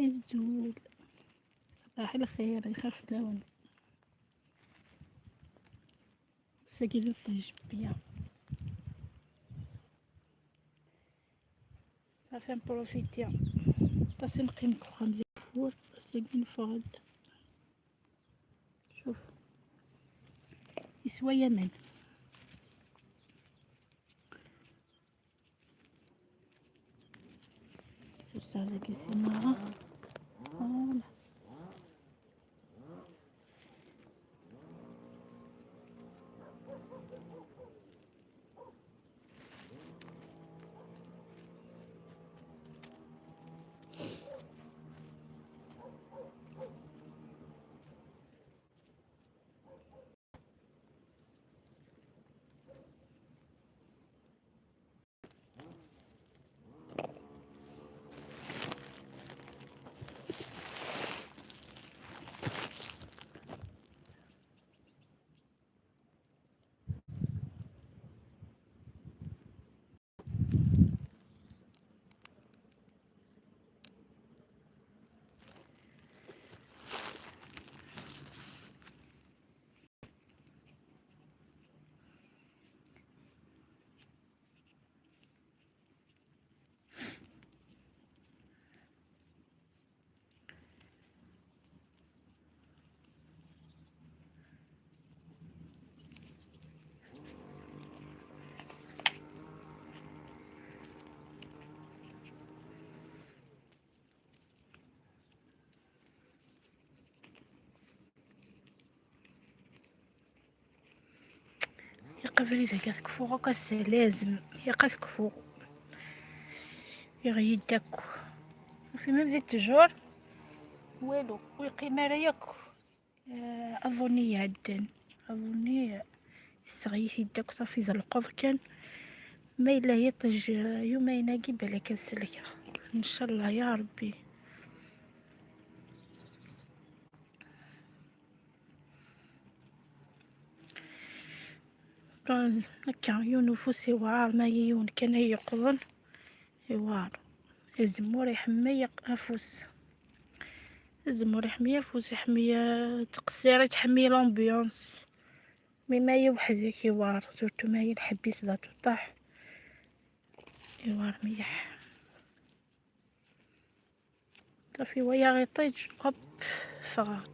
الزول. صباح الخير، يخاف لون ساقي الطيجبية. صافي نبروفيتي بس نقيم كوخام ديال الفور ساقي نفرد. شوف يسوى يمن. السرسة هذاك يسمعها. فوالا يقبلي ذاك تكفو غاك لازم يقا تكفو يغيد داك في ما بزيت تجور والو ويقيم رايك. اظني عدن اظني يستغيث يداك صافي زلقوض كان ما الا يطج يومين قبل كنسلك ان شاء الله يا ربي. هكا يونفوس يوعار ما يون كان يقضن يوار الزمور يحمي افوس الزمور يحمي افوس يحمي تقصير تحمي لامبيونس مما يوحدك يوار زرتو ما الحبيس ذاتو طاح يوار ميح صافي ويا غيطيج هوب فغات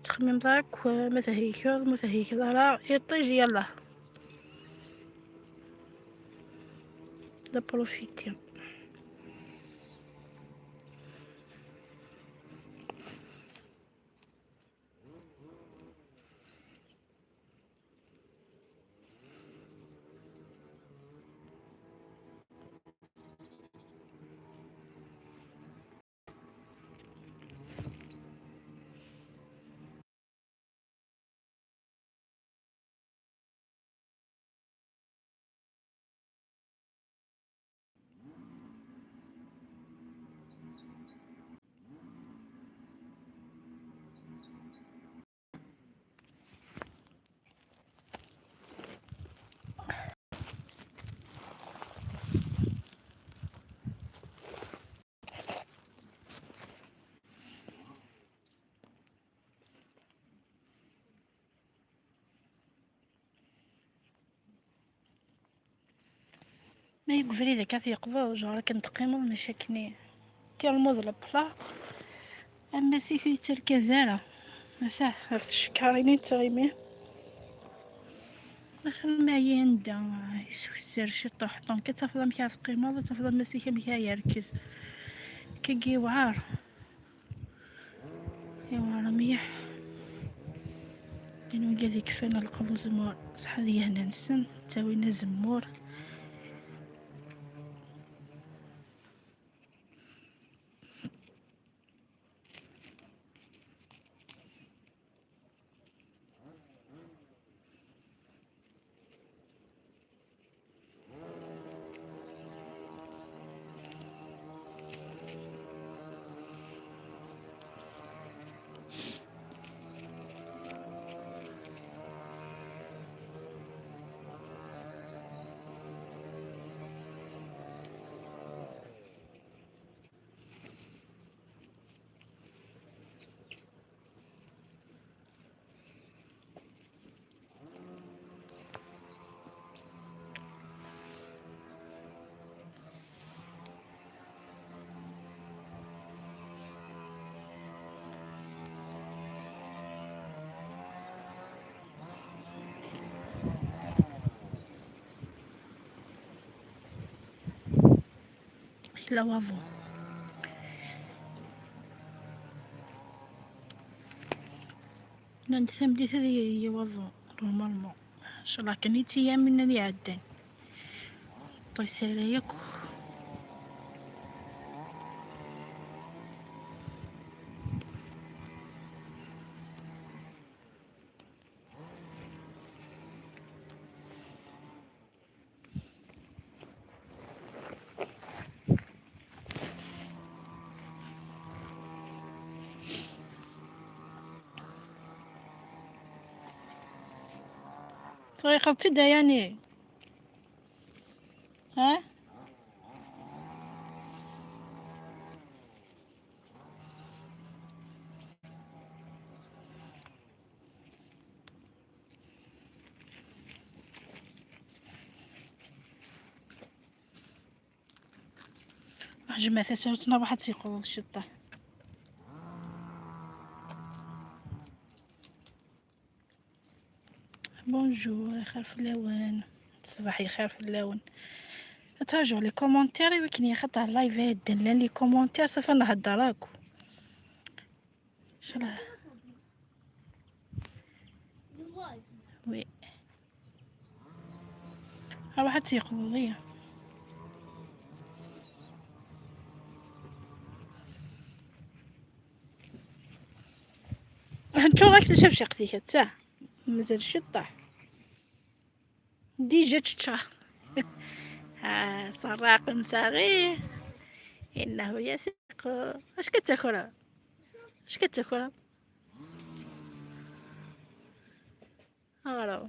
تخمم داك متى هيك لا يطيج يلا لا بروفيتي. ما يقفلي ذاك كاث يقضى جارة كنتقيمو مشاكني تير المضرب لا اما سيفي تركزارة مساه هرت الشكاريني تغيمي دخل ما يندا يسو السر شطو حطون كتفضل مكا تقيمو تفضل مسيكا مكا يركز كي وعار يوار ميح لانو قال يكفينا القضو زمور صح هذه هنا نسن تاوينا زمور. لا وافو عند ثمدي هذه هي وافو نورمالمون ان شاء الله كنيتي يا من اللي عدن طيب عليك طيب خلطي دا يعني ها جماعة سولتنا واحد تيقول الشطة بونجور خير في اللون صباحي خير في اللون تراجعوا لي كومونتير ولكن يا خاطر اللايف هادن لان لي كومونتير صافي نهضر راكو ان شاء الله وي ها واحد تيقول لي انتو راك تشوف شقتي حتى مازال الشطة ديجا تشتا ها سراق صغير انه يسرق اش كتاكل اش كتاكل هالو